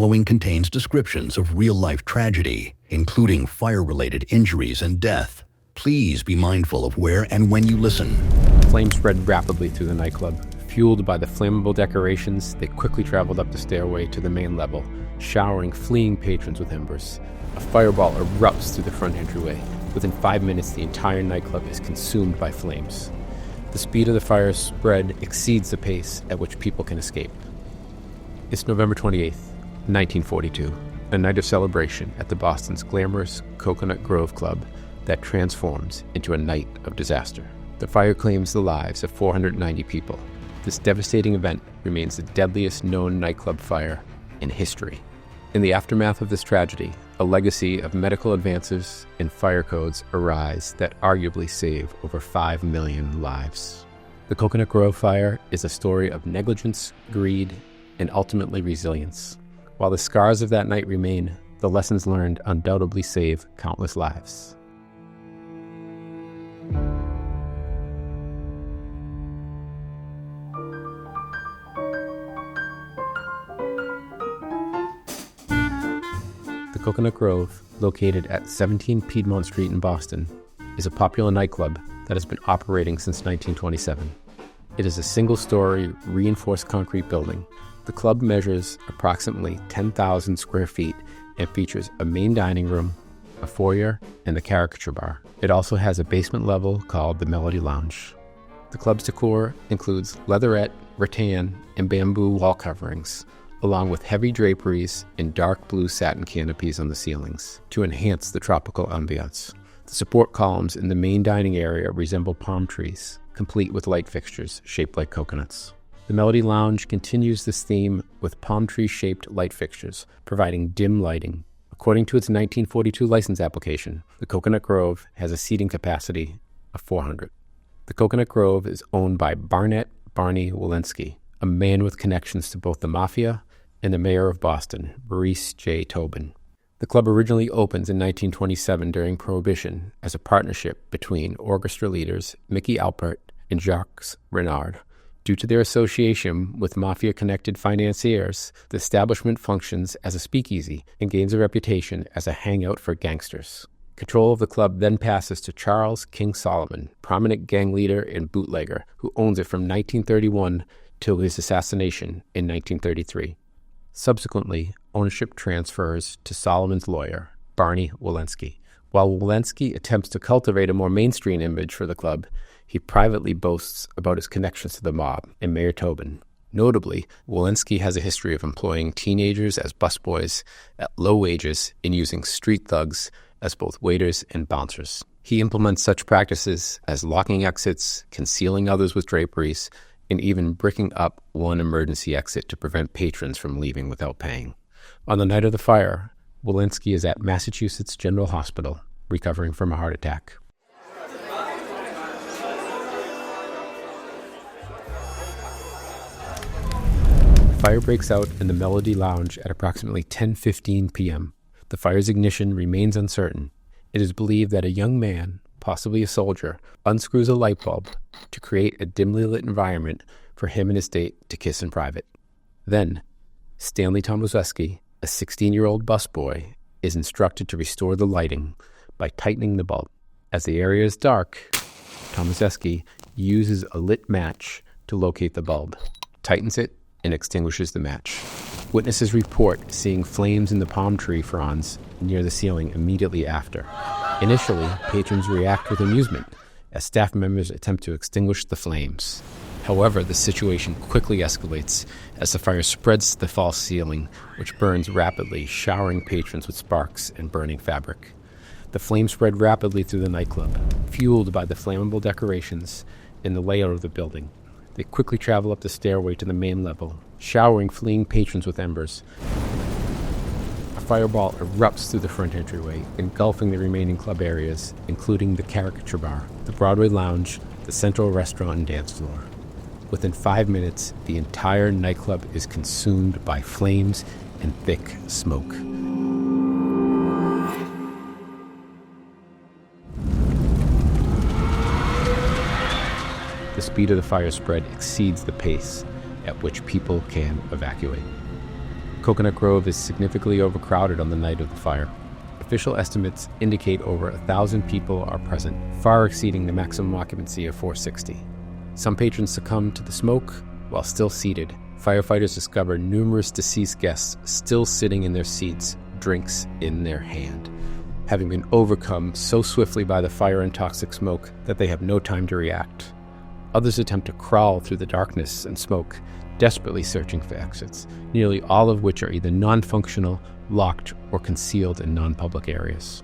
following contains descriptions of real-life tragedy, including fire-related injuries and death. Please be mindful of where and when you listen. Flames spread rapidly through the nightclub. Fueled by the flammable decorations, they quickly traveled up the stairway to the main level, showering fleeing patrons with embers. A fireball erupts through the front entryway. Within 5 minutes, the entire nightclub is consumed by flames. The speed of the fire spread exceeds the pace at which people can escape. It's November 28th, 1942, a night of celebration at the Boston's glamorous Cocoanut Grove Club that transforms into a night of disaster. The fire claims the lives of 490 people. This devastating event remains the deadliest known nightclub fire in history. In the aftermath of this tragedy, a legacy of medical advances and fire codes arise that arguably save over 5 million lives. The Cocoanut Grove fire is a story of negligence, greed, and ultimately resilience. While the scars of that night remain, the lessons learned undoubtedly save countless lives. The Cocoanut Grove, located at 17 Piedmont Street in Boston, is a popular nightclub that has been operating since 1927. It is a single-story, reinforced concrete building. The club measures approximately 10,000 square feet and features a main dining room, a foyer, and a caricature bar. It also has a basement level called the Melody Lounge. The club's decor includes leatherette, rattan, and bamboo wall coverings, along with heavy draperies and dark blue satin canopies on the ceilings to enhance the tropical ambiance. The support columns in the main dining area resemble palm trees, complete with light fixtures shaped like coconuts. The Melody Lounge continues this theme with palm tree-shaped light fixtures, providing dim lighting. According to its 1942 license application, the Cocoanut Grove has a seating capacity of 400. The Cocoanut Grove is owned by Barnett Barney Walensky, a man with connections to both the mafia and the mayor of Boston, Maurice J. Tobin. The club originally opens in 1927 during Prohibition as a partnership between orchestra leaders Mickey Alpert and Jacques Renard. Due to their association with mafia-connected financiers, the establishment functions as a speakeasy and gains a reputation as a hangout for gangsters. Control of the club then passes to Charles King Solomon, prominent gang leader and bootlegger, who owns it from 1931 till his assassination in 1933. Subsequently, ownership transfers to Solomon's lawyer, Barney Walensky. While Walensky attempts to cultivate a more mainstream image for the club, he privately boasts about his connections to the mob and Mayor Tobin. Notably, Walensky has a history of employing teenagers as busboys at low wages and using street thugs as both waiters and bouncers. He implements such practices as locking exits, concealing others with draperies, and even bricking up one emergency exit to prevent patrons from leaving without paying. On the night of the fire, Walensky is at Massachusetts General Hospital, recovering from a heart attack. Fire breaks out in the Melody Lounge at approximately 10:15 p.m. The fire's ignition remains uncertain. It is believed that a young man, possibly a soldier, unscrews a light bulb to create a dimly lit environment for him and his date to kiss in private. Then, Stanley Tomaseski, a 16-year-old busboy, is instructed to restore the lighting by tightening the bulb. As the area is dark, Tomaseski uses a lit match to locate the bulb, tightens it, and extinguishes the match. Witnesses report seeing flames in the palm tree fronds near the ceiling immediately after. Initially, patrons react with amusement as staff members attempt to extinguish the flames. However, the situation quickly escalates as the fire spreads to the false ceiling, which burns rapidly, showering patrons with sparks and burning fabric. The flames spread rapidly through the nightclub, fueled by the flammable decorations and the layout of the building. They quickly travel up the stairway to the main level, showering fleeing patrons with embers. A fireball erupts through the front entryway, engulfing the remaining club areas, including the caricature bar, the Broadway lounge, the central restaurant and dance floor. Within 5 minutes, the entire nightclub is consumed by flames and thick smoke. The speed of the fire spread exceeds the pace at which people can evacuate. Coconut Grove is significantly overcrowded on the night of the fire. Official estimates indicate over 1,000 people are present, far exceeding the maximum occupancy of 460. Some patrons succumb to the smoke while still seated. Firefighters discover numerous deceased guests still sitting in their seats, drinks in their hand, having been overcome so swiftly by the fire and toxic smoke that they have no time to react. Others attempt to crawl through the darkness and smoke, desperately searching for exits, nearly all of which are either non-functional, locked, or concealed in non-public areas.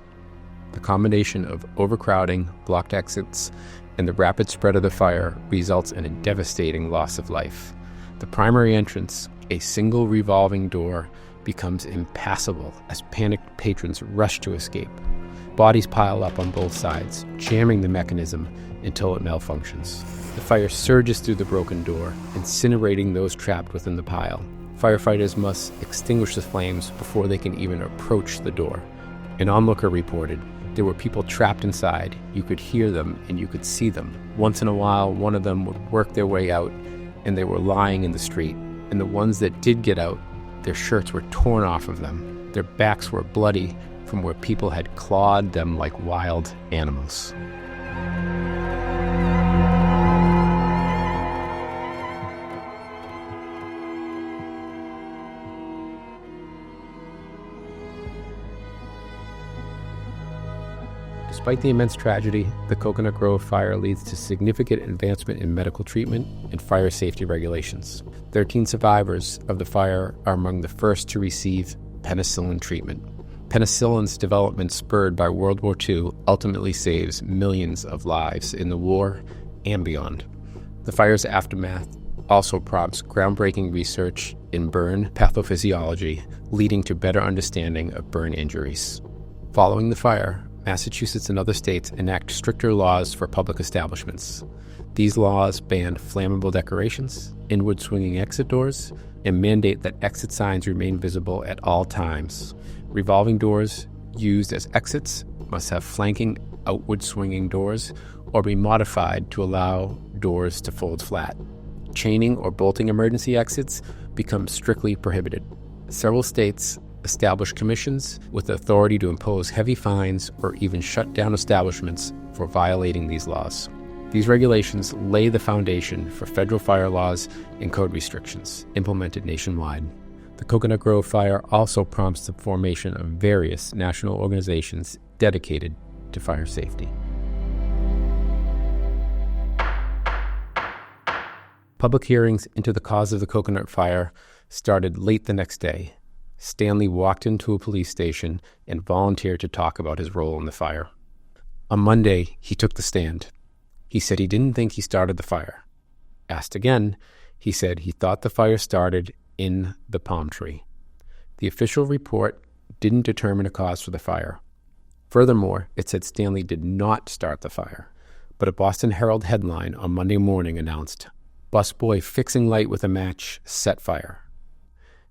The combination of overcrowding, blocked exits, and the rapid spread of the fire results in a devastating loss of life. The primary entrance, a single revolving door, becomes impassable as panicked patrons rush to escape. Bodies pile up on both sides, jamming the mechanism until it malfunctions. The fire surges through the broken door, incinerating those trapped within the pile. Firefighters must extinguish the flames before they can even approach the door. An onlooker reported, "There were people trapped inside. You could hear them and you could see them. Once in a while, one of them would work their way out, and they were lying in the street. And the ones that did get out, their shirts were torn off of them. Their backs were bloody from where people had clawed them like wild animals." Despite the immense tragedy, the Coconut Grove fire leads to significant advancement in medical treatment and fire safety regulations. 13 survivors of the fire are among the first to receive penicillin treatment. Penicillin's development, spurred by World War II, ultimately saves millions of lives in the war and beyond. The fire's aftermath also prompts groundbreaking research in burn pathophysiology, leading to better understanding of burn injuries. Following the fire, Massachusetts and other states enact stricter laws for public establishments. These laws ban flammable decorations, inward swinging exit doors, and mandate that exit signs remain visible at all times. Revolving doors used as exits must have flanking outward swinging doors or be modified to allow doors to fold flat. Chaining or bolting emergency exits becomes strictly prohibited. Several states establish commissions with the authority to impose heavy fines or even shut down establishments for violating these laws. These regulations lay the foundation for federal fire laws and code restrictions implemented nationwide. The Coconut Grove fire also prompts the formation of various national organizations dedicated to fire safety. Public hearings into the cause of the Coconut fire started late the next day. Stanley walked into a police station and volunteered to talk about his role in the fire. On Monday, he took the stand. He said he didn't think he started the fire. Asked again, he said he thought the fire started in the palm tree. The official report didn't determine a cause for the fire. Furthermore, it said Stanley did not start the fire, but a Boston Herald headline on Monday morning announced, "Busboy fixing light with a match set fire."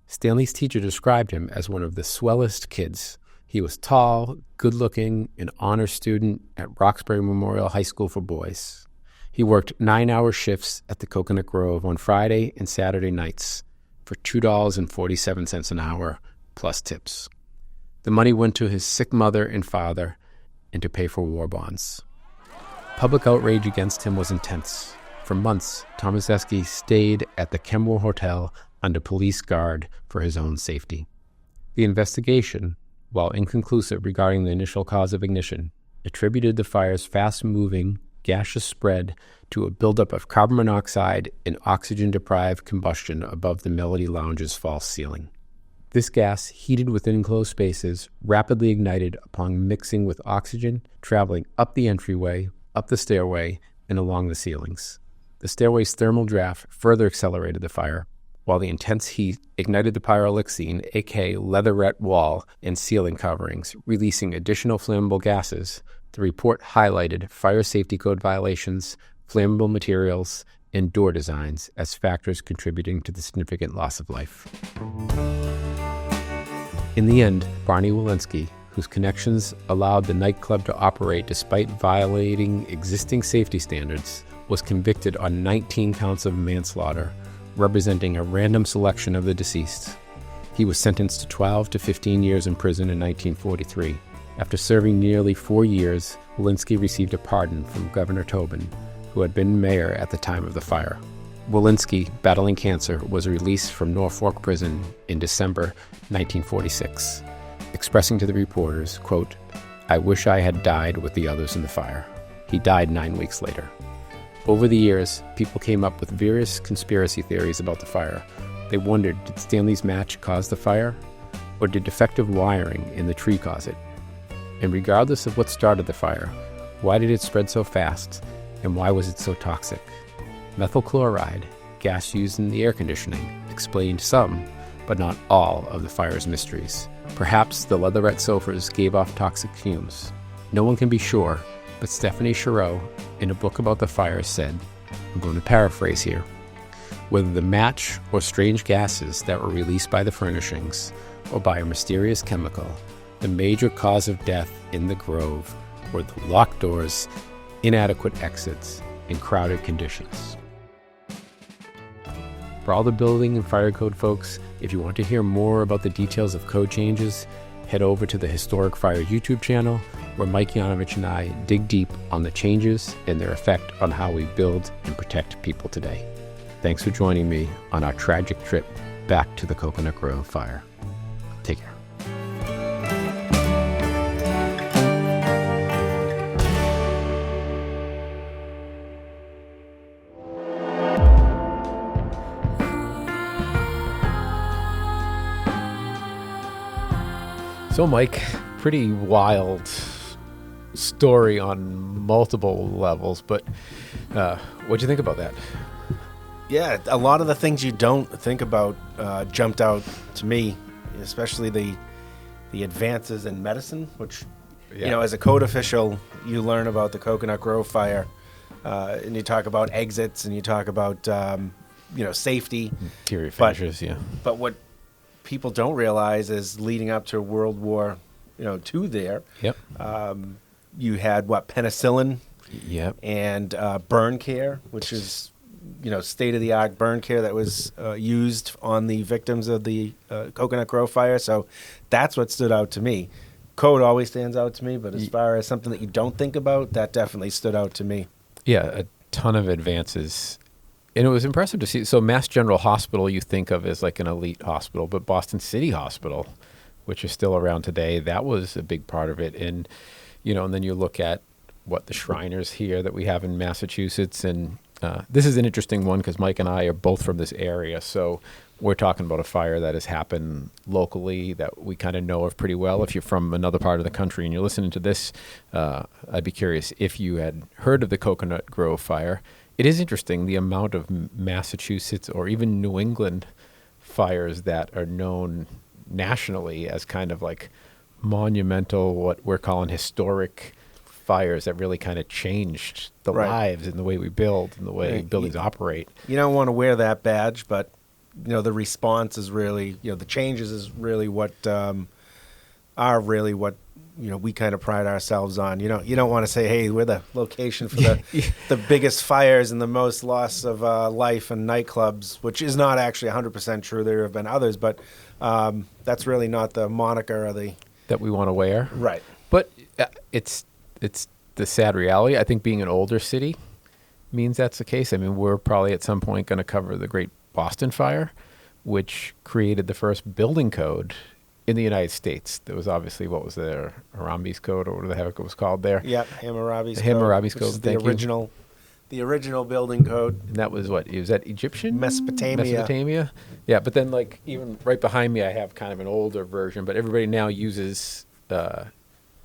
Stanley's teacher described him as one of the swellest kids. He was tall, good-looking, an honor student at Roxbury Memorial High School for Boys. He worked 9-hour shifts at the Coconut Grove on Friday and Saturday nights for $2.47 an hour, plus tips. The money went to his sick mother and father and to pay for war bonds. Public outrage against him was intense. For months, Tomaseski stayed at the Kenmore Hotel under police guard for his own safety. The investigation, while inconclusive regarding the initial cause of ignition, attributed the fire's fast-moving, gaseous spread to a buildup of carbon monoxide and oxygen-deprived combustion above the Melody Lounge's false ceiling. This gas, heated within enclosed spaces, rapidly ignited upon mixing with oxygen, traveling up the entryway, up the stairway, and along the ceilings. The stairway's thermal draft further accelerated the fire, while the intense heat ignited the pyrolyxene, aka leatherette wall and ceiling coverings, releasing additional flammable gases. The report highlighted fire safety code violations, flammable materials, and door designs as factors contributing to the significant loss of life. In the end, Barney Walensky, whose connections allowed the nightclub to operate despite violating existing safety standards, was convicted on 19 counts of manslaughter, representing a random selection of the deceased. He was sentenced to 12 to 15 years in prison in 1943. After serving nearly 4 years, Walensky received a pardon from Governor Tobin, who had been mayor at the time of the fire. Walensky, battling cancer, was released from Norfolk Prison in December 1946, expressing to the reporters, quote, "I wish I had died with the others in the fire." He died 9 weeks later. Over the years, people came up with various conspiracy theories about the fire. They wondered, did Stanley's match cause the fire? Or did defective wiring in the tree cause it? And regardless of what started the fire, why did it spread so fast, and why was it so toxic? Methyl chloride, gas used in the air conditioning, explained some, but not all, of the fire's mysteries. Perhaps the leatherette sofas gave off toxic fumes. No one can be sure, but Stephanie Chereau, in a book about the fire, said, I'm going to paraphrase here, whether the match or strange gases that were released by the furnishings or by a mysterious chemical, the major cause of death in the Grove were the locked doors, inadequate exits, and crowded conditions. For all the building and fire code folks, if you want to hear more about the details of code changes, head over to the Historic Fire YouTube channel, where Mike Yanovich and I dig deep on the changes and their effect on how we build and protect people today. Thanks for joining me on our tragic trip back to the Cocoanut Grove fire. Take care. So, Mike, pretty wild story on multiple levels, but what'd you think about that? Yeah, a lot of the things you don't think about jumped out to me, especially the advances in medicine, which, you know, as a code official, you learn about the Cocoanut Grove fire, and you talk about exits, and you talk about, safety. Interior finishes, yeah. But what people don't realize is leading up to World War, II there, Yep. You had, penicillin Yep. and burn care, which is, state-of-the-art burn care that was used on the victims of the Cocoanut Grove fire. So that's what stood out to me. Code always stands out to me, but as far as something that you don't think about, that definitely stood out to me. Yeah, a ton of advances. And it was impressive to see. So Mass General Hospital you think of as like an elite hospital, but Boston City Hospital, which is still around today, that was a big part of it. And, and then you look at what the Shriners here that we have in Massachusetts. And this is an interesting one because Mike and I are both from this area. So we're talking about a fire that has happened locally that we kind of know of pretty well. If you're from another part of the country and you're listening to this, I'd be curious if you had heard of the Cocoanut Grove fire. It is interesting the amount of Massachusetts or even New England fires that are known nationally as kind of like monumental, what we're calling historic fires that really kind of changed the lives and the way we build and the way buildings operate. You don't want to wear that badge, but the response is really, the changes is really what we kind of pride ourselves on. You don't want to say, hey, we're the location for the biggest fires and the most loss of life and nightclubs, which is not actually 100% true. There have been others, but that's really not the moniker or that we want to wear. Right. But it's the sad reality. I think being an older city means that's the case. I mean, we're probably at some point going to cover the Great Boston Fire, which created the first building code in the United States. There was obviously, what was there, Hammurabi's Code, or whatever the heck it was called there. Yep, Hammurabi's Code. Hammurabi's Code, thank you. The original building code. And that was what? Was that Egyptian? Mesopotamia. Yeah, but then like even right behind me I have kind of an older version, but everybody now uses the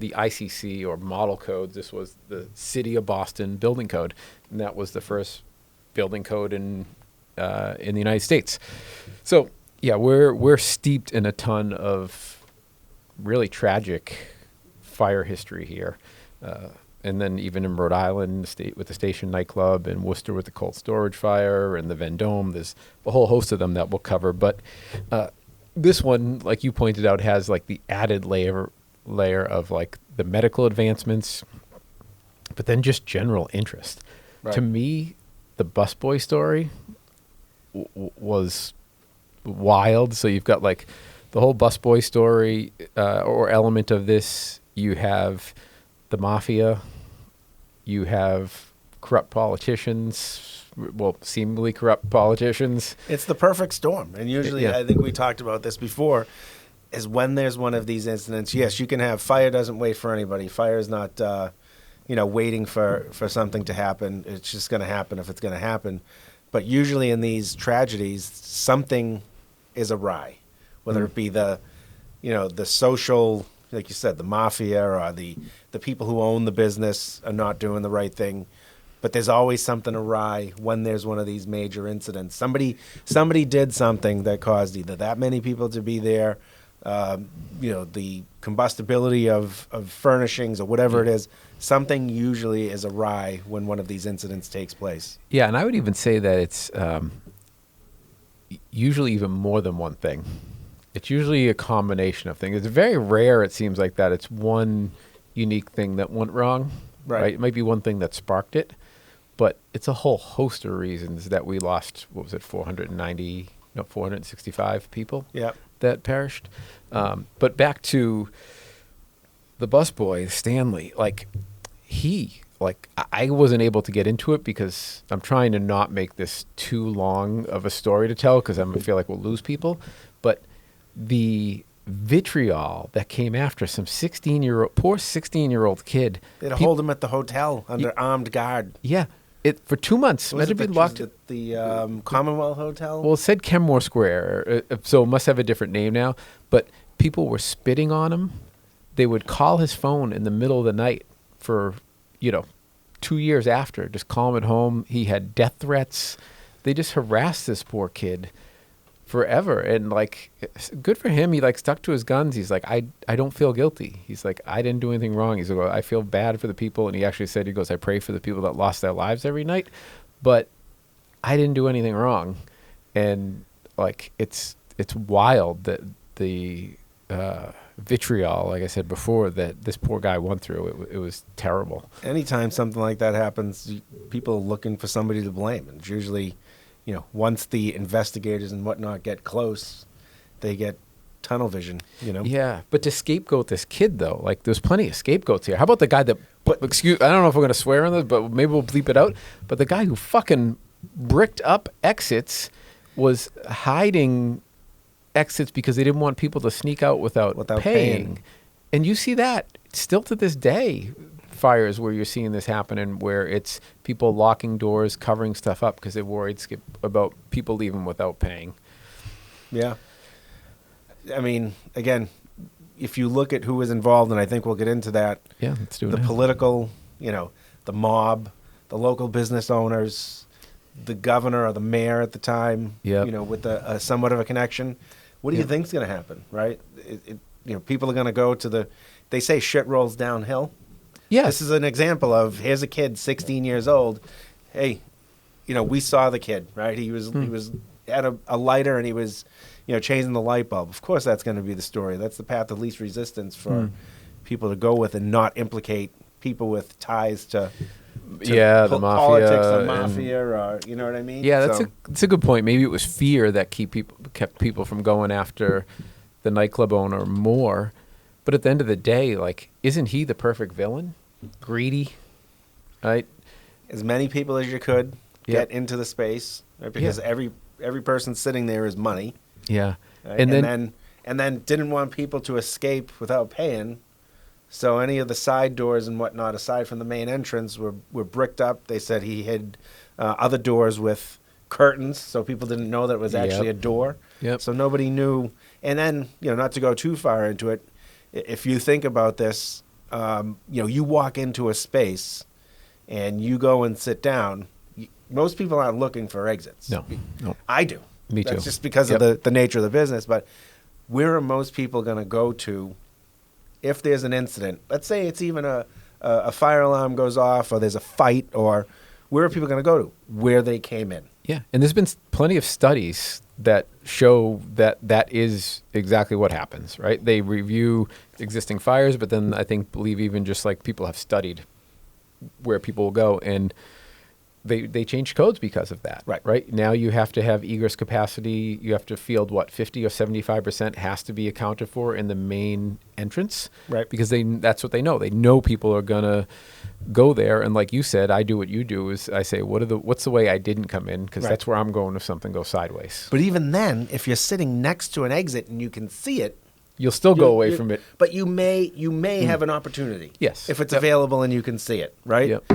ICC or model codes. This was the City of Boston building code, and that was the first building code in the United States. So yeah, we're steeped in a ton of really tragic fire history here. And then even in Rhode Island, with the Station Nightclub, and Worcester with the cold storage fire, and the Vendome, there's a whole host of them that we'll cover. But this one, like you pointed out, has like the added layer of like the medical advancements, but then just general interest. Right. To me, the busboy story was wild. So you've got like the whole busboy story or element of this, you have the mafia, you have corrupt politicians, well, seemingly corrupt politicians. It's the perfect storm. And usually, I think we talked about this before, is when there's one of these incidents, yes, you can have fire doesn't wait for anybody. Fire is not, waiting for something to happen. It's just going to happen if it's going to happen. But usually in these tragedies, something is awry, whether it be the social, like you said, the mafia or the people who own the business are not doing the right thing. But there's always something awry when there's one of these major incidents. Somebody did something that caused either that many people to be there, the combustibility of furnishings or whatever it is. Something usually is awry when one of these incidents takes place. Yeah, and I would even say that it's usually even more than one thing. It's usually a combination of things. It's very rare, it seems like, that it's one unique thing that went wrong. Right? It might be one thing that sparked it, but it's a whole host of reasons that we lost, 465 people that perished. But back to the busboy, Stanley, I wasn't able to get into it because I'm trying to not make this too long of a story to tell because I feel like we'll lose people. But the vitriol that came after some 16-year-old kid. They'd hold him at the hotel under armed guard. Yeah. For 2 months. Was it the Commonwealth Hotel? Well, it said Kenmore Square, so it must have a different name now. But people were spitting on him. They would call his phone in the middle of the night for, 2 years after, just call him at home. He had death threats. They just harassed this poor kid forever. And good for him. He stuck to his guns. He's like, I don't feel guilty. He's like, I didn't do anything wrong. He's like, I feel bad for the people. And he actually said, I pray for the people that lost their lives every night, but I didn't do anything wrong. And it's wild that the vitriol, like I said before, that this poor guy went through. It was terrible. Anytime something like that happens, people are looking for somebody to blame. And it's usually, once the investigators and whatnot get close, they get tunnel vision, Yeah, but to scapegoat this kid, though, there's plenty of scapegoats here. How about the guy that, I don't know if we're going to swear on this, but maybe we'll bleep it out, but the guy who fucking bricked up exits was hiding exits because they didn't want people to sneak out without paying. And you see that still to this day, fires where you're seeing this happen and where it's people locking doors, covering stuff up because they're worried about people leaving without paying. Yeah. I mean, again, if you look at who was involved, and I think we'll get into that. Yeah, let's do it. The political, the mob, the local business owners, the governor or the mayor at the time, with a somewhat of a connection. What do you think's going to happen, right? People are going to go to they say shit rolls downhill. Yeah. This is an example of, here's a kid, 16 years old. Hey, we saw the kid, right? He was had a lighter and he was, changing the light bulb. Of course, that's going to be the story. That's the path of least resistance for people to go with and not implicate people with ties to the mafia, politics or mafia, or you know what I mean? Yeah, that's a good point. Maybe it was fear that kept people from going after the nightclub owner more. But at the end of the day, isn't he the perfect villain? Greedy, right? As many people as you could get into the space, right? Because every person sitting there is money. Yeah, right? And then didn't want people to escape without paying. So any of the side doors and whatnot, aside from the main entrance, were bricked up. They said he hid other doors with curtains, so people didn't know that it was actually a door. Yep. So nobody knew. And then, not to go too far into it, if you think about this, you walk into a space and you go and sit down. Most people aren't looking for exits. No. I do. Me too. That's just because of the nature of the business. But where are most people going to go to if there's an incident? Let's say it's even a fire alarm goes off or there's a fight, or where are people going to go to? Where they came in. Yeah, and there's been plenty of studies that show that is exactly what happens, right? They review existing fires, but then believe even just people have studied where people will go. And they changed codes because of that. Right. Now you have to have egress capacity. You have to field 50 or 75% has to be accounted for in the main entrance. Right. Because that's what they know. They know people are gonna go there, and like you said, I do what you do is I say, what's the way I didn't come in, because that's where I'm going if something goes sideways. But even then, if you're sitting next to an exit and you can see it, you'll still go away from it. But you may have an opportunity. Yes. If it's available and you can see it, right? Yep.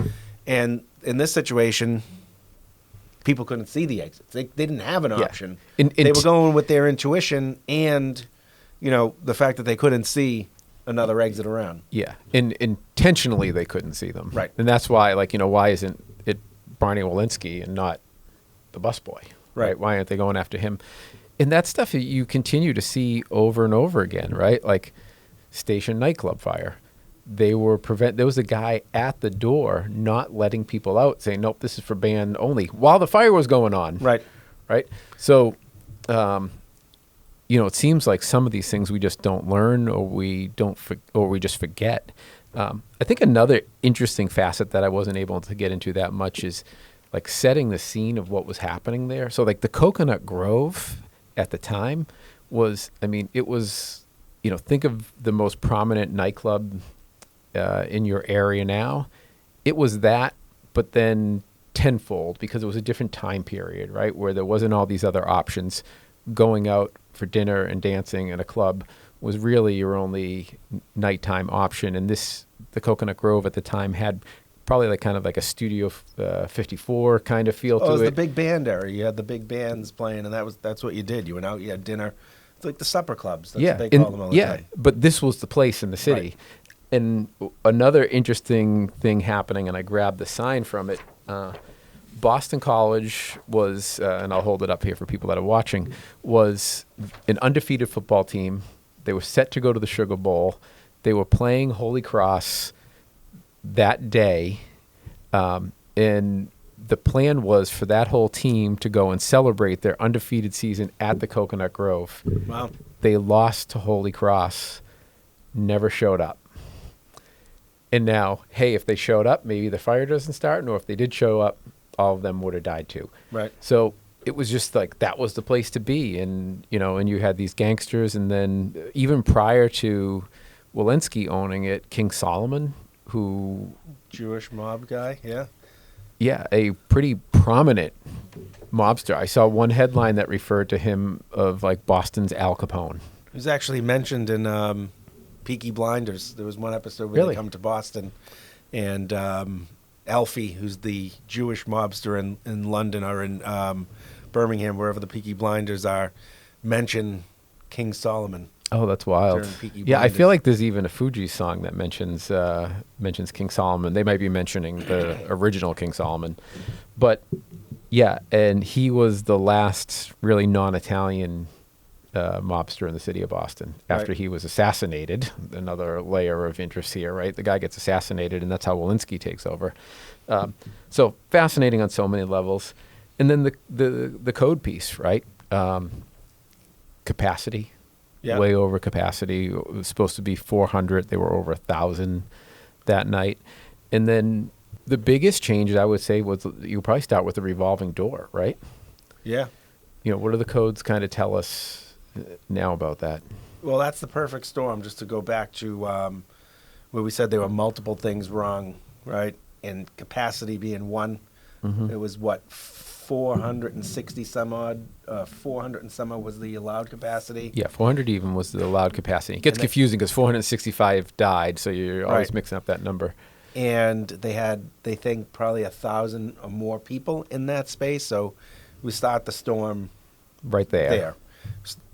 And in this situation, people couldn't see the exits. They didn't have an option. They were going with their intuition and, the fact that they couldn't see another exit around. Yeah. And intentionally they couldn't see them. Right. And that's why, why isn't it Barney Walensky and not the busboy? Right. Why aren't they going after him? And that stuff you continue to see over and over again, right? Like Station Nightclub fire. There was a guy at the door not letting people out, saying, nope, this is for band only, while the fire was going on. Right. Right. So, it seems like some of these things we just don't learn, or we just forget. I think another interesting facet that I wasn't able to get into that much is like setting the scene of what was happening there. So like the Cocoanut Grove at the time was, it was, think of the most prominent nightclub in your area now. It was that, but then tenfold, because it was a different time period, right? Where there wasn't all these other options. Going out for dinner and dancing at a club was really your only nighttime option. And the Cocoanut Grove at the time had probably kind of like a Studio 54 kind of feel to it. It was the big band area. You had the big bands playing, and that's what you did. You went out, you had dinner. It's like the supper clubs. That's what they call them all the time. But this was the place in the city. Right. And another interesting thing happening, and I grabbed the sign from it, Boston College was, and I'll hold it up here for people that are watching, was an undefeated football team. They were set to go to the Sugar Bowl. They were playing Holy Cross that day, and the plan was for that whole team to go and celebrate their undefeated season at the Cocoanut Grove. Wow. They lost to Holy Cross, never showed up. And now, hey, if they showed up, maybe the fire doesn't start, or if they did show up, all of them would have died too. Right. So it was just like that was the place to be, and and you had these gangsters, and then even prior to Walensky owning it, King Solomon, who Jewish mob guy, a pretty prominent mobster. I saw one headline that referred to him of like Boston's Al Capone. He was actually mentioned in Peaky Blinders. There was one episode where they come to Boston, and Alfie, who's the Jewish mobster in London or in Birmingham, wherever the Peaky Blinders are, mention King Solomon. Oh, that's wild. Yeah, I feel like there's even a Fuji song that mentions King Solomon. They might be mentioning the original King Solomon. But, yeah, and he was the last really non-Italian mobster in the city of Boston after he was assassinated. Another layer of interest here, right? The guy gets assassinated, and that's how Walensky takes over. So fascinating on so many levels. And then the code piece, right? Capacity. Yeah. Way over capacity. It was supposed to be 400. They were over 1,000 that night. And then the biggest change, I would say, was you probably start with the revolving door, right? Yeah. What do the codes kind of tell us now about that? Well, that's the perfect storm, just to go back to where we said there were multiple things wrong, right? And capacity being one. Mm-hmm. It was 460 some odd, 400 and some odd was the allowed capacity. Yeah, 400 even was the allowed capacity. It gets confusing because 465 died, so you're always mixing up that number. And they think probably 1,000 or more people in that space, so we start the storm right there.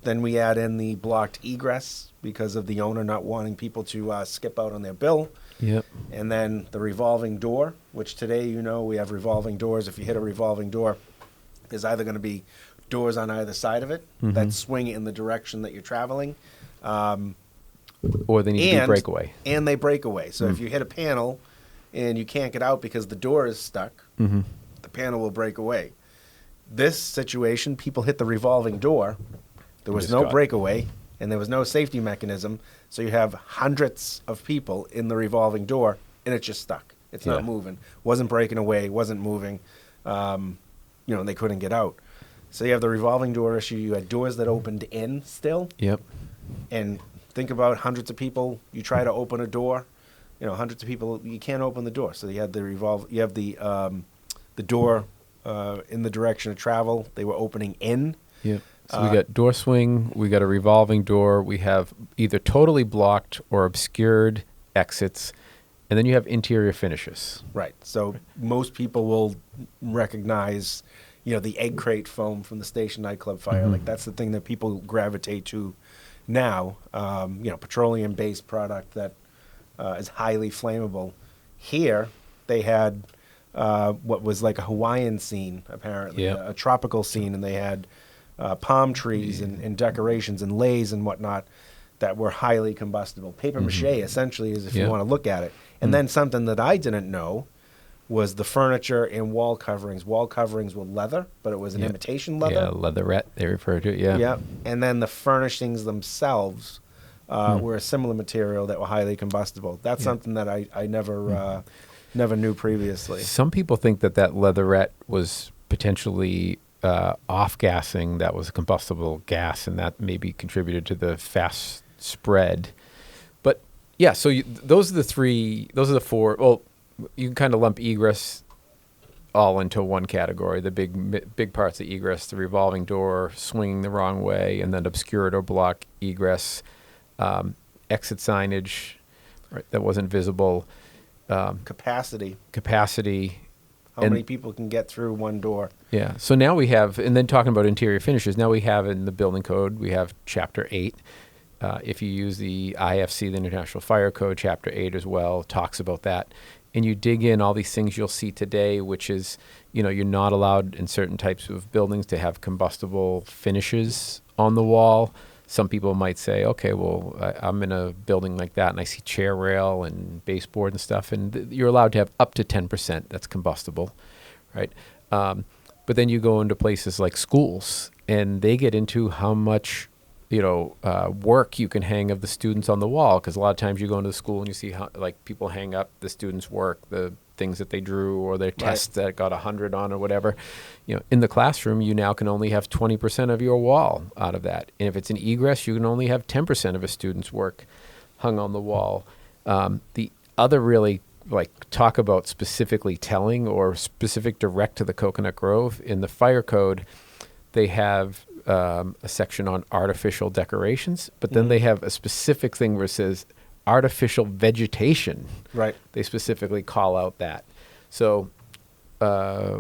Then we add in the blocked egress because of the owner not wanting people to skip out on their bill. Yep. And then the revolving door, which today, we have revolving doors. If you hit a revolving door, there's either going to be doors on either side of it that swing in the direction that you're traveling. Or they need to be breakaway. And they break away. So if you hit a panel and you can't get out because the door is stuck, the panel will break away. This situation, people hit the revolving door. There was no breakaway, and there was no safety mechanism. So you have hundreds of people in the revolving door, and it's just stuck. It's not moving. Wasn't breaking away. Wasn't moving. and they couldn't get out. So you have the revolving door issue. You had doors that opened in still. Yep. And think about hundreds of people. You try to open a door, hundreds of people. You can't open the door. So you had the door in the direction of travel. They were opening in. Yep. So we got door swing. We got a revolving door. We have either totally blocked or obscured exits, and then you have interior finishes. Right. So most people will recognize, the egg crate foam from the Station Nightclub fire. Like that's the thing that people gravitate to now. Petroleum-based product that is highly flammable. Here they had what was like a Hawaiian scene, apparently, Yep. a tropical scene, and they had palm trees and decorations and leis and whatnot that were highly combustible. Paper mache, essentially, is if you want to look at it. And then something that I didn't know was the furniture and wall coverings. Wall coverings were leather, but it was an imitation leather. Yeah, leatherette, they refer to it, yeah. Yeah. And then the furnishings themselves were a similar material that were highly combustible. That's something that I never knew previously. Some people think that leatherette was potentially off-gassing. That was a combustible gas, and that maybe contributed to the fast spread. But, yeah, so those are the four. Well, you can kind of lump egress all into one category. The big parts of egress, the revolving door, swinging the wrong way, and then obscured or block egress, exit signage that wasn't visible. Capacity. How many people can get through one door? Yeah. So now we have, and then talking about interior finishes, now we have in the building code, we have Chapter 8. If you use the IFC, the International Fire Code, Chapter 8 as well, talks about that. And you dig in all these things you'll see today, which is, you're not allowed in certain types of buildings to have combustible finishes on the wall. Some people might say, okay, well, I'm in a building like that and I see chair rail and baseboard and stuff, and you're allowed to have up to 10% that's combustible, right? But then you go into places like schools, and they get into how much, work you can hang of the students on the wall, because a lot of times you go into the school and you see how, like, people hang up the students' work, the things that they drew or their tests that got 100 on or whatever. In the classroom, you now can only have 20% of your wall out of that. And if it's an egress, you can only have 10% of a student's work hung on the wall. The other really, talk about specifically telling or specific direct to the Cocoanut Grove, in the fire code, they have a section on artificial decorations, but then they have a specific thing where it says artificial vegetation. Right. They specifically call out that. So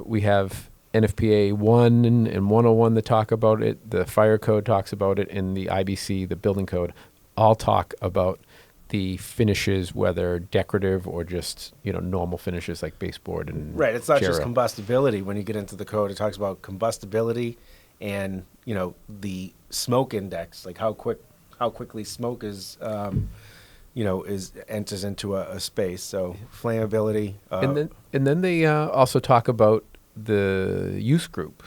we have NFPA 1 and 101 that talk about it. The fire code talks about it, and the IBC, the building code, all talk about the finishes, whether decorative or just, normal finishes like baseboard and right. It's not chair just rail. combustibility. When you get into the code, it talks about combustibility and, the smoke index, like how quickly smoke is, enters into a space. So flammability. And then they also talk about the use group.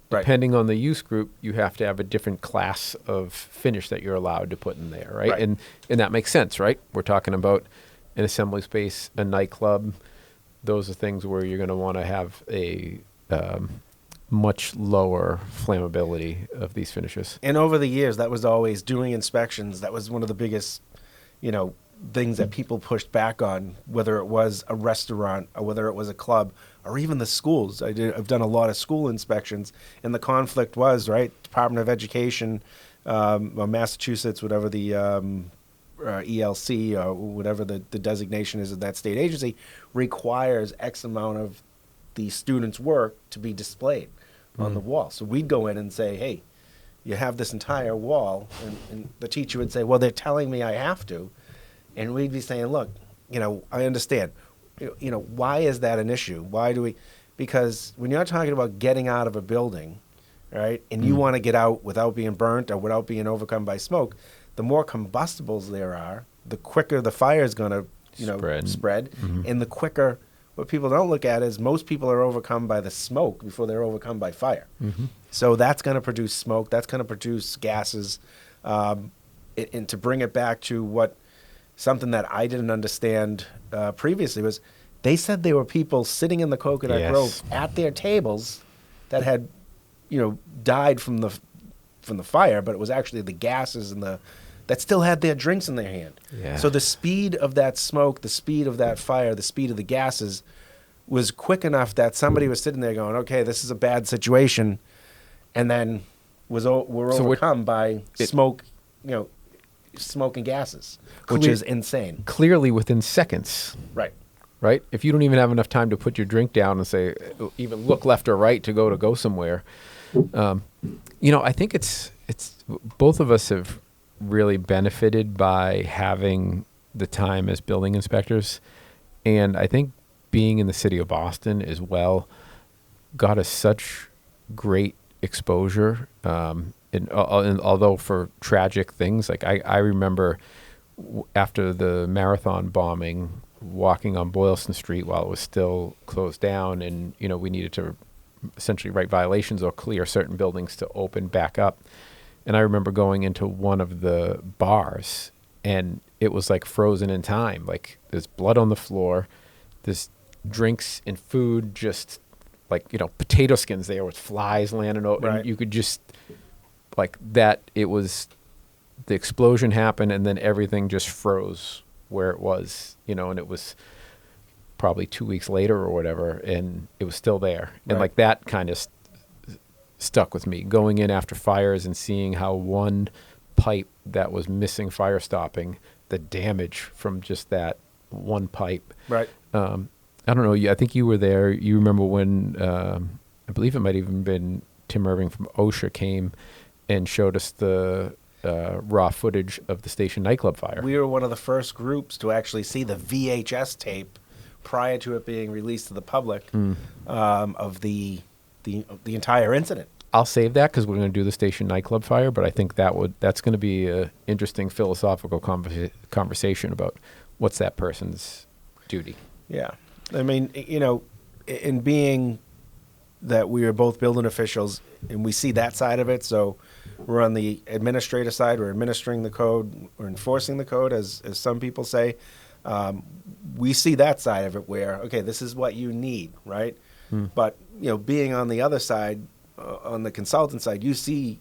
Right. Depending on the use group, you have to have a different class of finish that you're allowed to put in there, right? Right. And that makes sense, right? We're talking about an assembly space, a nightclub. Those are things where you're going to want to have a much lower flammability of these finishes. And over the years, that was always doing inspections. That was one of the biggest, things that people pushed back on, whether it was a restaurant or whether it was a club or even the schools. I've done a lot of school inspections, and the conflict was, right, Department of Education, or Massachusetts, whatever the ELC or whatever the designation is of that state agency, requires X amount of the students' work to be displayed on the wall. So we'd go in and say, hey, you have this entire wall, and the teacher would say, well, they're telling me I have to. And we'd be saying, look, I understand. Why is that an issue? Why do we? Because when you're talking about getting out of a building, right, and you want to get out without being burnt or without being overcome by smoke, the more combustibles there are, the quicker the fire is going to, spread. And the quicker, what people don't look at is most people are overcome by the smoke before they're overcome by fire. So that's going to produce smoke. That's going to produce gases. And to bring it back to something that I didn't understand previously was They said there were people sitting in the Coconut Yes. Grove at their tables that had, died from the fire, but it was actually the gases and that still had their drinks in their hand. Yeah. So the speed of that smoke, the speed of that fire, the speed of the gases was quick enough that somebody was sitting there going, okay, this is a bad situation, and then were overcome by smoke, smoke and gases, which is insane. Clearly within seconds. Right. If you don't even have enough time to put your drink down and say, even look left or right to go somewhere. I think it's both of us have really benefited by having the time as building inspectors. And I think being in the city of Boston as well got us such great exposure. And although for tragic things, like I remember after the marathon bombing, walking on Boylston Street while it was still closed down, and we needed to essentially write violations or clear certain buildings to open back up. And I remember going into one of the bars, and it was like frozen in time. Like there's blood on the floor, there's drinks and food, just like potato skins there with flies landing over. Right. And you could just like that. It was the explosion happened, and then everything just froze where it was, and it was probably 2 weeks later or whatever, and it was still there. And Right. like that kind of stuck with me, going in after fires and seeing how one pipe that was missing fire stopping, the damage from just that one pipe. Right. I don't know. I think you were there. You remember when, I believe it might even been Tim Irving from OSHA came and showed us the raw footage of the Station Nightclub fire. We were one of the first groups to actually see the VHS tape prior to it being released to the public of the entire incident. I'll save that because we're going to do the Station Nightclub fire, but I think that's going to be an interesting philosophical conversation about what's that person's duty. Yeah. I mean, in being that we are both building officials and we see that side of it, so we're on the administrative side, we're administering the code, we're enforcing the code, as some people say. We see that side of it where, okay, this is what you need, right? But, being on the other side, on the consultant side, you see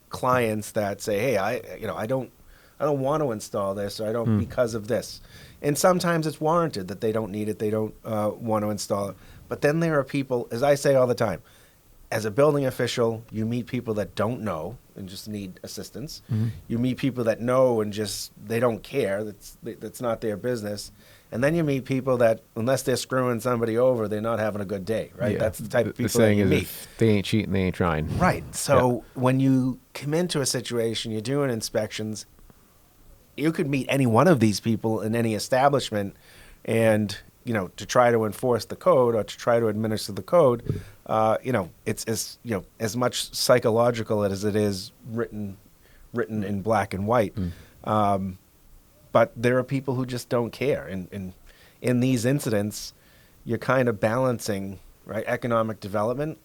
clients that say, hey, I don't want to install this, or I don't because of this. And sometimes it's warranted that they don't need it, they don't want to install it. But then there are people, as I say all the time, as a building official, you meet people that don't know and just need assistance. You meet people that know and just, they don't care. That's not their business. And then you meet people that, unless they're screwing somebody over, they're not having a good day, right? Yeah. That's the type of people the saying that you is meet. if they ain't cheating, they ain't trying. Right. So when you come into a situation, you're doing inspections, you could meet any one of these people in any establishment and, to try to enforce the code or to try to administer the code, it's as much psychological as it is written in black and white. But there are people who just don't care. And in these incidents, you're kind of balancing, right, economic development.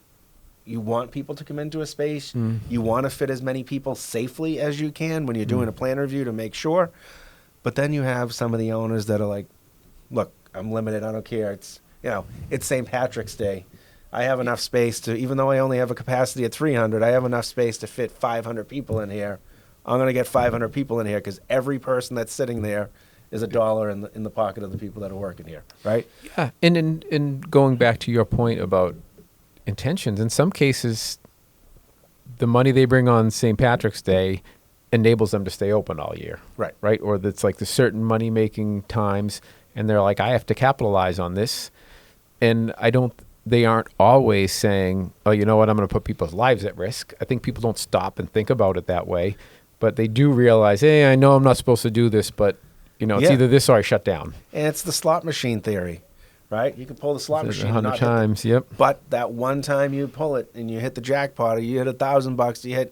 You want people to come into a space. You want to fit as many people safely as you can when you're doing a plan review to make sure. But then you have some of the owners that are like, look, I'm limited. I don't care. It's St. Patrick's Day. I have enough space to, even though I only have a capacity of 300, I have enough space to fit 500 people in here. I'm going to get 500 people in here because every person that's sitting there is $1 in the pocket of the people that are working here, right? Yeah, and in going back to your point about intentions, in some cases, the money they bring on St. Patrick's Day enables them to stay open all year. Right? Or that's like the certain money-making times, and they're like, I have to capitalize on this. And they aren't always saying, oh, you know what, I'm going to put people's lives at risk. I think people don't stop and think about it that way. But they do realize, hey, I know I'm not supposed to do this, but, it's either this or I shut down. And it's the slot machine theory, right? You can pull the slot machine 100 times, yep. But that one time you pull it and you hit the jackpot, or you hit $1,000,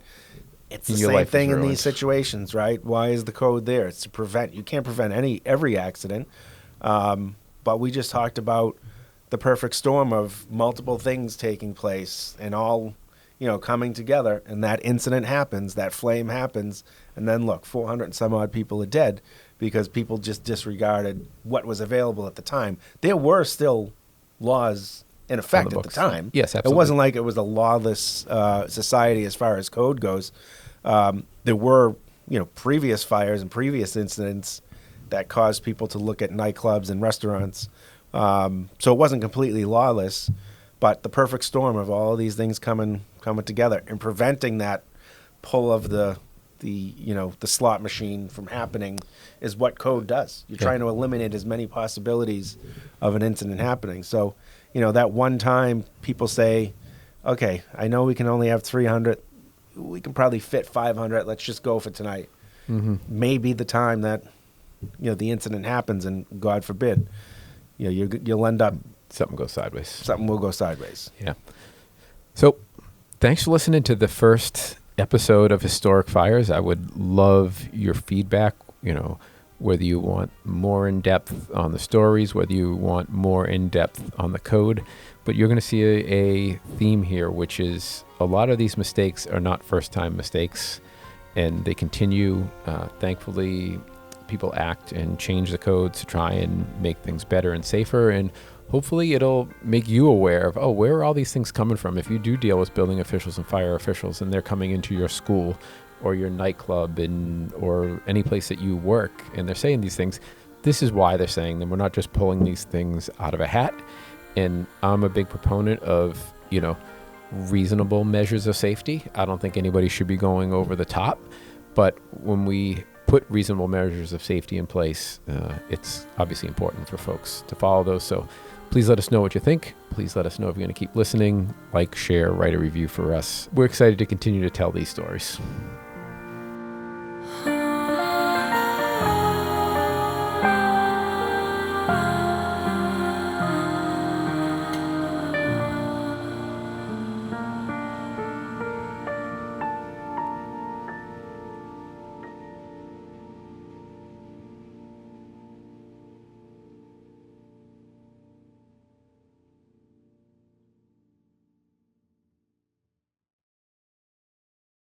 it's the Your same life is thing in ruined. these situations, right? Why is the code there? It's to prevent. You can't prevent every accident. But we just talked about the perfect storm of multiple things taking place and all, coming together, and that incident happens, that flame happens, and then look, 400 and some odd people are dead because people just disregarded what was available at the time. There were still laws in effect at the time. Yes, absolutely. It wasn't like it was a lawless society as far as code goes. There were, previous fires and previous incidents that caused people to look at nightclubs and restaurants. So it wasn't completely lawless, but the perfect storm of all of these things coming together and preventing that pull of the slot machine from happening is what code does. You're trying to eliminate as many possibilities of an incident happening. So, that one time people say, okay, I know we can only have 300. We can probably fit 500. Let's just go for tonight. Mm-hmm. Maybe the time that, the incident happens, and God forbid, you'll end up. Something goes sideways. Something will go sideways. Yeah. So thanks for listening to the first episode of Historic Fires. I would love your feedback, whether you want more in-depth on the stories, whether you want more in-depth on the code. But you're going to see a theme here, which is a lot of these mistakes are not first-time mistakes, and they continue. Thankfully, people act and change the code to try and make things better and safer, and hopefully it'll make you aware of, where are all these things coming from? If you do deal with building officials and fire officials and they're coming into your school or your nightclub or any place that you work and they're saying these things, this is why they're saying them. We're not just pulling these things out of a hat. And I'm a big proponent of, reasonable measures of safety. I don't think anybody should be going over the top. But when we put reasonable measures of safety in place, it's obviously important for folks to follow those. So please let us know what you think. Please let us know if you're going to keep listening. Like, share, write a review for us. We're excited to continue to tell these stories.